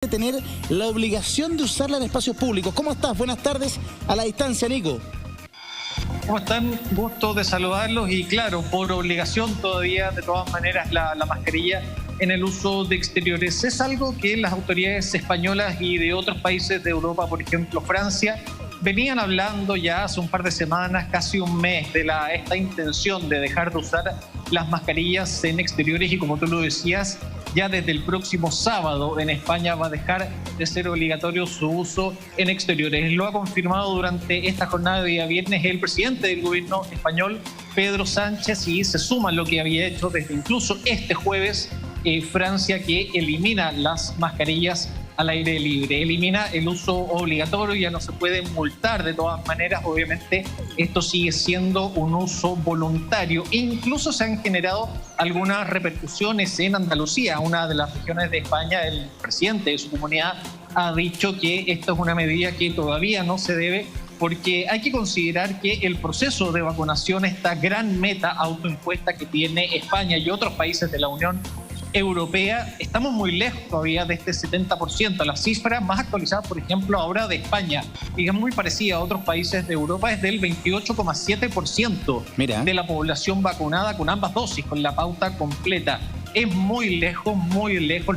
tener la obligación de usarla en espacios públicos. ¿Cómo estás? Buenas tardes a la distancia, Nico. ¿Cómo están? Gusto de saludarlos y claro, por obligación todavía, de todas maneras, la mascarilla en el uso de exteriores. Es algo que las autoridades españolas y de otros países de Europa, por ejemplo Francia, venían hablando ya hace un par de semanas, casi un mes, de esta intención de dejar de usar las mascarillas en exteriores y como tú lo decías, ya desde el próximo sábado en España va a dejar de ser obligatorio su uso en exteriores. Lo ha confirmado durante esta jornada de día viernes el presidente del gobierno español, Pedro Sánchez, y se suma a lo que había hecho desde incluso este jueves Francia, que elimina las mascarillas al aire libre, elimina el uso obligatorio, ya no se puede multar de todas maneras, obviamente esto sigue siendo un uso voluntario. Incluso se han generado algunas repercusiones en Andalucía, una de las regiones de España. El presidente de su comunidad ha dicho que esto es una medida que todavía no se debe, porque hay que considerar que el proceso de vacunación, esta gran meta autoimpuesta que tiene España y otros países de la Unión Europea, estamos muy lejos todavía de este 70%. La cifra más actualizada, por ejemplo, ahora de España, y es muy parecida a otros países de Europa, es del 28,7% de la población vacunada con ambas dosis, con la pauta completa. Es muy lejos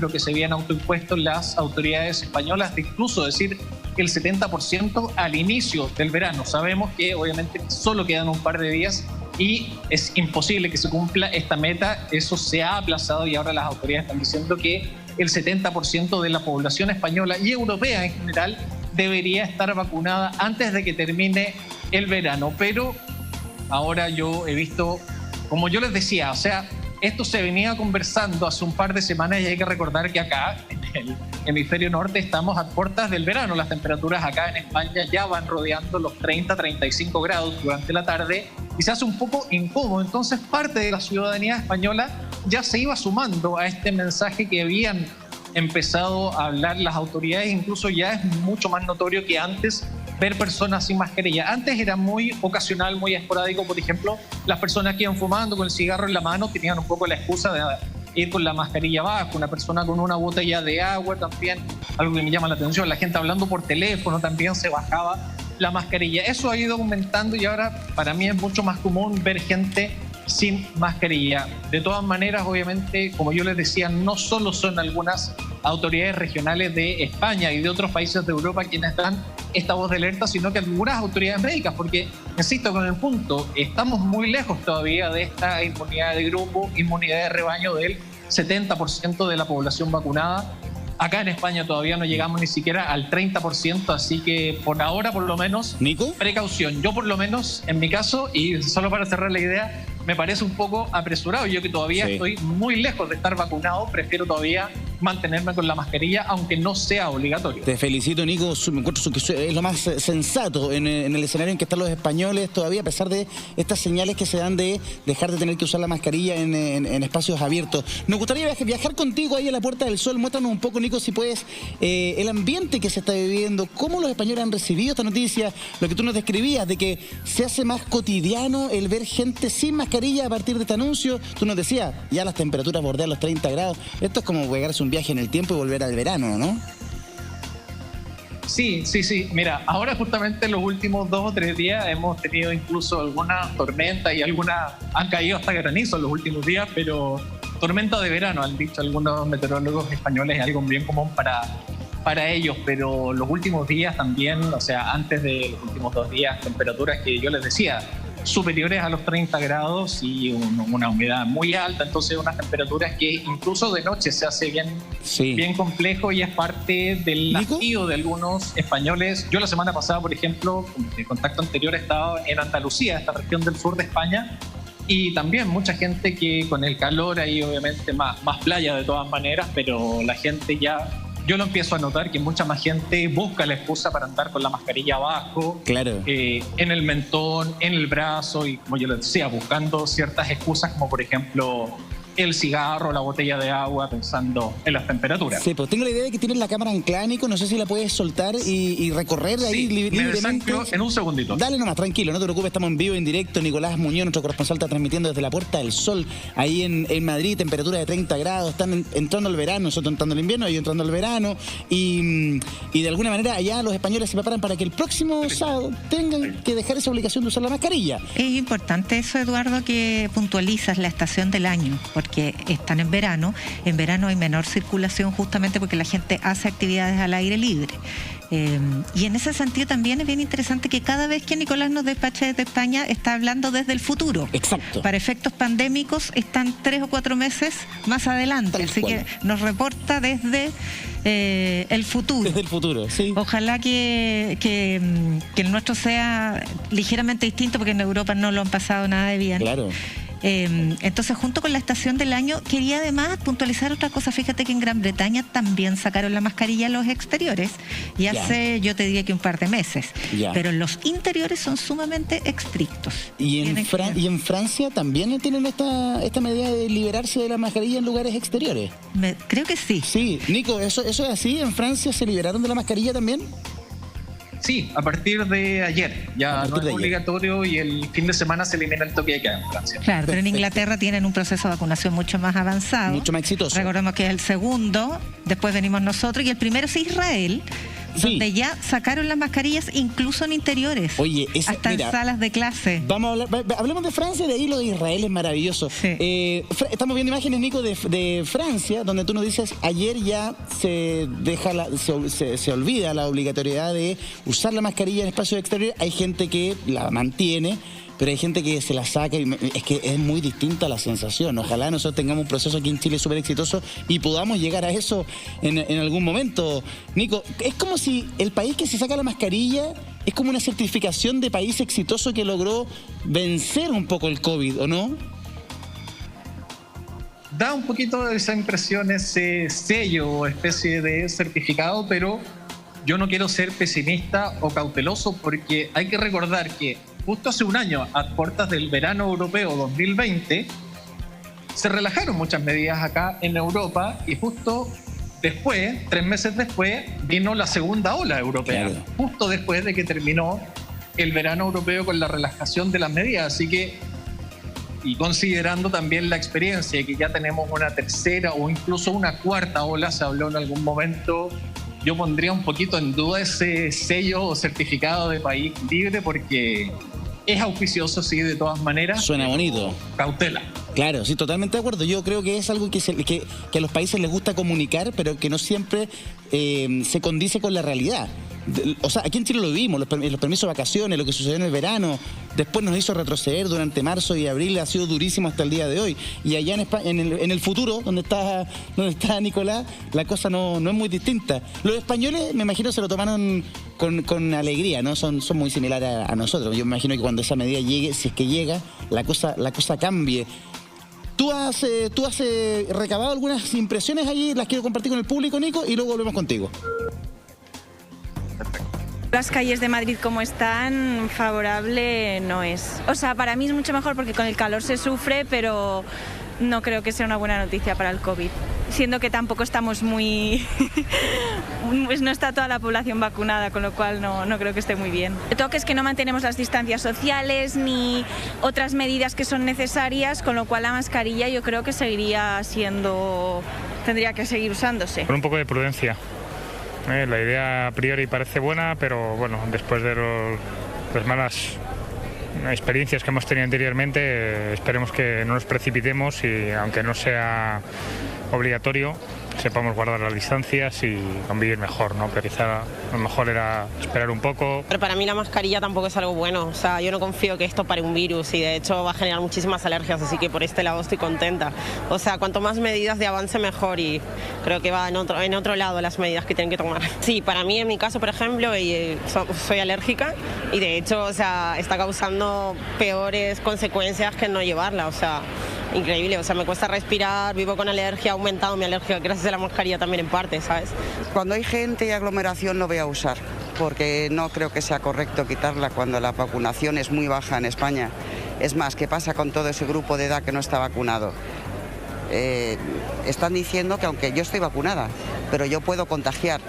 lo que se habían autoimpuesto las autoridades españolas, de incluso decir el 70% al inicio del verano. Sabemos que obviamente solo quedan un par de días y es imposible que se cumpla esta meta. Eso se ha aplazado y ahora las autoridades están diciendo que el 70% de la población española y europea en general debería estar vacunada antes de que termine el verano. Pero ahora yo he visto, como yo les decía, o sea, esto se venía conversando hace un par de semanas y hay que recordar que acá, en el hemisferio norte, estamos a puertas del verano. Las temperaturas acá en España ya van rodeando los 30-35 grados durante la tarde y se hace un poco incómodo. Entonces, parte de la ciudadanía española ya se iba sumando a este mensaje que habían empezado a hablar las autoridades. Incluso ya es mucho más notorio que antes ver personas sin mascarilla. Antes era muy ocasional, muy esporádico. Por ejemplo, las personas que iban fumando con el cigarro en la mano tenían un poco la excusa de ir con la mascarilla abajo. Una persona con una botella de agua también, algo que me llama la atención. La gente hablando por teléfono también se bajaba la mascarilla. Eso ha ido aumentando y ahora para mí es mucho más común ver gente sin mascarilla. De todas maneras, obviamente, como yo les decía, no solo son algunas autoridades regionales de España y de otros países de Europa quienes dan esta voz de alerta, sino que algunas autoridades médicas, porque, insisto con el punto, estamos muy lejos todavía de esta inmunidad de grupo, inmunidad de rebaño del 70% de la población vacunada. Acá en España todavía no llegamos ni siquiera al 30%, así que por ahora, por lo menos, ¿Nico? Precaución. Yo por lo menos, en mi caso, y solo para cerrar la idea, me parece un poco apresurado. Yo que todavía estoy muy lejos de estar vacunado, prefiero todavía mantenerme con la mascarilla, aunque no sea obligatorio. Te felicito, Nico. Me encuentro que es lo más sensato en el escenario en que están los españoles todavía, a pesar de estas señales que se dan de dejar de tener que usar la mascarilla en espacios abiertos. Nos gustaría viajar contigo ahí a la Puerta del Sol. Muéstranos un poco, Nico, si puedes, el ambiente que se está viviendo, cómo los españoles han recibido esta noticia, lo que tú nos describías, de que se hace más cotidiano el ver gente sin mascarilla a partir de este anuncio. Tú nos decías, ya las temperaturas bordean los 30 grados. Esto es como pegarse un viaje en el tiempo y volver al verano, ¿no? Sí. Mira, ahora justamente en los últimos 2 o 3 días hemos tenido incluso algunas tormentas y han caído hasta granizo en los últimos días, pero tormenta de verano, han dicho algunos meteorólogos españoles, es algo bien común para ellos, pero los últimos días también, o sea, antes de los últimos 2 días, temperaturas que yo les decía, superiores a los 30 grados y una humedad muy alta, entonces unas temperaturas que incluso de noche se hace bien complejo y es parte del hastío de algunos españoles. Yo la semana pasada, por ejemplo, en contacto anterior, estaba en Andalucía, esta región del sur de España, y también mucha gente que con el calor ahí obviamente más playa de todas maneras, pero la gente ya... Yo lo empiezo a notar que mucha más gente busca la excusa para andar con la mascarilla abajo, claro, en el mentón, en el brazo y, como yo les decía, buscando ciertas excusas como por ejemplo el cigarro, la botella de agua, pensando en las temperaturas. Sí, pues tengo la idea de que tienes la cámara anclada, Nico, no sé si la puedes soltar y recorrer de ahí libremente. En un segundito. Dale nomás, tranquilo, no te preocupes, estamos en vivo, en directo. Nicolás Muñoz, nuestro corresponsal, está transmitiendo desde la Puerta del Sol, ahí en Madrid, temperatura de 30 grados, están entrando el verano, nosotros entrando el invierno, ellos entrando el verano, y de alguna manera allá los españoles se preparan para que el próximo sábado tengan que dejar esa obligación de usar la mascarilla. Es importante eso, Eduardo, que puntualizas la estación del año, porque están en verano hay menor circulación justamente porque la gente hace actividades al aire libre. Y en ese sentido también es bien interesante que cada vez que Nicolás nos despache desde España está hablando desde el futuro. Exacto. Para efectos pandémicos están 3 o 4 meses más adelante, así que nos reporta desde el futuro. Desde el futuro, sí. Ojalá que el nuestro sea ligeramente distinto porque en Europa no lo han pasado nada de bien. Claro. Entonces, junto con la estación del año, quería además puntualizar otra cosa. Fíjate que en Gran Bretaña también sacaron la mascarilla en los exteriores y hace, yo te diría que un par de meses. Pero los interiores son sumamente estrictos. ¿Y en Francia también tienen esta medida de liberarse de la mascarilla en lugares exteriores? Creo que sí. Sí, Nico, ¿eso es así? ¿En Francia se liberaron de la mascarilla también? Sí, a partir de ayer. Ya no es obligatorio y el fin de semana se elimina el toque de queda en Francia. Claro, pero en Inglaterra tienen un proceso de vacunación mucho más avanzado. Mucho más exitoso. Recordemos que es el segundo, después venimos nosotros y el primero es Israel. Donde ya sacaron las mascarillas incluso en interiores. Oye, hasta en salas de clase. Vamos a hablar, hablemos de Francia, de ahí lo de Israel es maravilloso. Sí. Estamos viendo imágenes, Nico, de Francia, donde tú nos dices, ayer ya se olvida la obligatoriedad de usar la mascarilla en espacios exteriores. Hay gente que la mantiene, pero hay gente que se la saca y es que es muy distinta la sensación. Ojalá nosotros tengamos un proceso aquí en Chile súper exitoso y podamos llegar a eso en algún momento. Nico, es como si el país que se saca la mascarilla es como una certificación de país exitoso que logró vencer un poco el COVID, ¿o no? Da un poquito de esa impresión, ese sello o especie de certificado, pero yo no quiero ser pesimista o cauteloso porque hay que recordar que justo hace un año, a puertas del verano europeo 2020, se relajaron muchas medidas acá en Europa y justo después, 3 meses después, vino la segunda ola europea, justo después de que terminó el verano europeo con la relajación de las medidas. Así que, y considerando también la experiencia de que ya tenemos una tercera o incluso una cuarta ola, se habló en algún momento, yo pondría un poquito en duda ese sello o certificado de país libre porque es auspicioso, sí, de todas maneras. Suena bonito. Cautela. Claro, sí, totalmente de acuerdo. Yo creo que es algo que a los países les gusta comunicar, pero que no siempre se condice con la realidad. O sea, aquí en Chile lo vivimos, los permisos de vacaciones, lo que sucedió en el verano, después nos hizo retroceder durante marzo y abril, ha sido durísimo hasta el día de hoy. Y allá en España, en el futuro, donde está Nicolás, la cosa no es muy distinta. Los españoles, me imagino, se lo tomaron con alegría, ¿no? Son muy similares a nosotros. Yo me imagino que cuando esa medida llegue, si es que llega, la cosa cambie. Tú has recabado algunas impresiones allí, las quiero compartir con el público, Nico, y luego volvemos contigo. Las calles de Madrid como están, favorable no es. O sea, para mí es mucho mejor porque con el calor se sufre, pero no creo que sea una buena noticia para el COVID. Siendo que tampoco estamos muy... pues no está toda la población vacunada, con lo cual no creo que esté muy bien. El toque es que no mantenemos las distancias sociales ni otras medidas que son necesarias, con lo cual la mascarilla yo creo que tendría que seguir usándose. Con un poco de prudencia. La idea a priori parece buena, pero bueno, después de las malas experiencias que hemos tenido anteriormente, esperemos que no nos precipitemos y, aunque no sea obligatorio, sepamos guardar las distancias y convivir mejor, ¿no? Pero quizá lo mejor era esperar un poco. Pero para mí la mascarilla tampoco es algo bueno, o sea, yo no confío que esto pare un virus y de hecho va a generar muchísimas alergias, así que por este lado estoy contenta. O sea, cuanto más medidas de avance mejor y creo que va en otro lado las medidas que tienen que tomar. Sí, para mí en mi caso, por ejemplo, soy alérgica y de hecho, o sea, está causando peores consecuencias que no llevarla, o sea, increíble, o sea, me cuesta respirar, vivo con alergia, ha aumentado mi alergia gracias a la mascarilla también en parte, ¿sabes? Cuando hay gente y aglomeración no voy a usar, porque no creo que sea correcto quitarla cuando la vacunación es muy baja en España. Es más, ¿qué pasa con todo ese grupo de edad que no está vacunado? están diciendo que aunque yo estoy vacunada, pero yo puedo contagiar.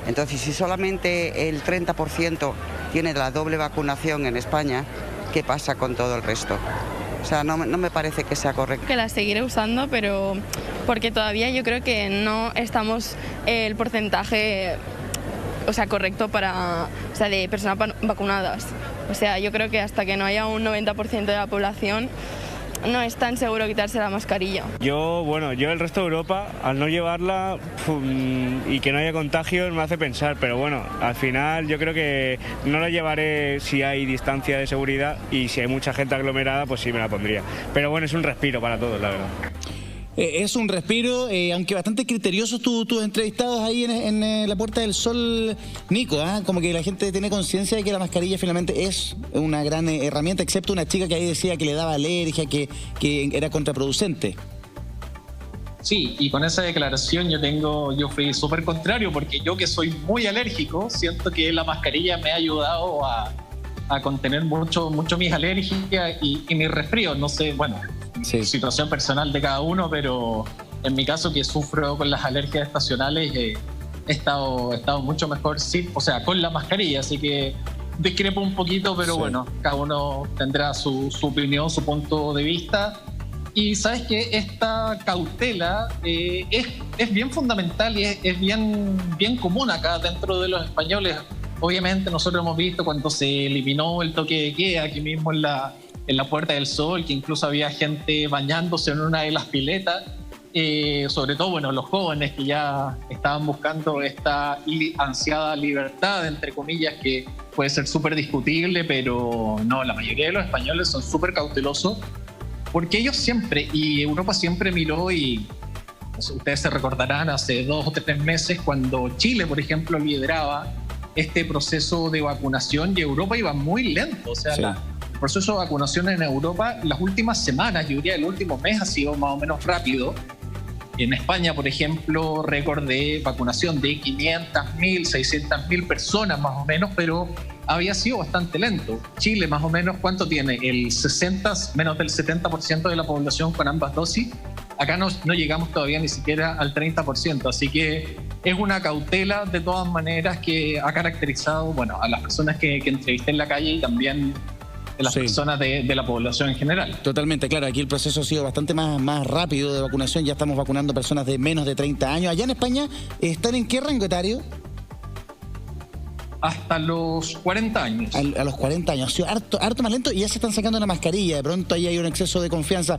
Entonces, si solamente el 30% tiene la doble vacunación en España, ¿qué pasa con todo el resto? O sea, no me parece que sea correcto. Que la seguiré usando, pero porque todavía yo creo que no estamos el porcentaje, o sea, correcto para, o sea, de personas vacunadas. O sea, yo creo que hasta que no haya un 90% de la población, no es tan seguro quitarse la mascarilla. Yo el resto de Europa, al no llevarla y que no haya contagios, me hace pensar, pero bueno, al final yo creo que no la llevaré si hay distancia de seguridad, y si hay mucha gente aglomerada, pues sí me la pondría. Pero bueno, es un respiro para todos, la verdad. Es un respiro, aunque bastante criteriosos tus entrevistados ahí en la Puerta del Sol, Nico, ¿eh? Como que la gente tiene conciencia de que la mascarilla finalmente es una gran herramienta, excepto una chica que ahí decía que le daba alergia, que era contraproducente. Sí, y con esa declaración yo fui súper contrario, porque yo, que soy muy alérgico, siento que la mascarilla me ha ayudado a contener mucho mis alergias y mis resfríos. No sé, bueno, sí, situación personal de cada uno, pero en mi caso, que sufro con las alergias estacionales, he estado mucho mejor, sí, o sea, con la mascarilla, así que discrepo un poquito, pero sí, bueno, cada uno tendrá su opinión, su punto de vista. Y sabes que esta cautela es bien fundamental y es bien común acá dentro de los españoles. Obviamente nosotros hemos visto cuando se eliminó el toque de queda aquí mismo en la Puerta del Sol, que incluso había gente bañándose en una de las piletas, sobre todo, bueno, los jóvenes que ya estaban buscando esta ansiada libertad, entre comillas, que puede ser súper discutible, pero no, la mayoría de los españoles son súper cautelosos, porque ellos siempre, y Europa siempre miró, y ustedes se recordarán hace 2 o 3 meses cuando Chile, por ejemplo, lideraba este proceso de vacunación, y Europa iba muy lento. O sea, sí, el proceso de vacunación en Europa, las últimas semanas, yo diría el último mes, ha sido más o menos rápido. En España, por ejemplo, récord de vacunación de 500.000, 600.000 personas más o menos, pero había sido bastante lento. Chile, más o menos, ¿cuánto tiene? Menos del 70% de la población con ambas dosis. Acá no llegamos todavía ni siquiera al 30%, así que es una cautela de todas maneras que ha caracterizado, bueno, a las personas que entrevisté en la calle, y también de las personas de la población en general. Totalmente, claro, aquí el proceso ha sido bastante más rápido de vacunación, ya estamos vacunando personas de menos de 30 años. Allá en España, ¿están en qué rango etario? Hasta los 40 años. A los 40 años, ha sido harto más lento, y ya se están sacando la mascarilla, de pronto ahí hay un exceso de confianza.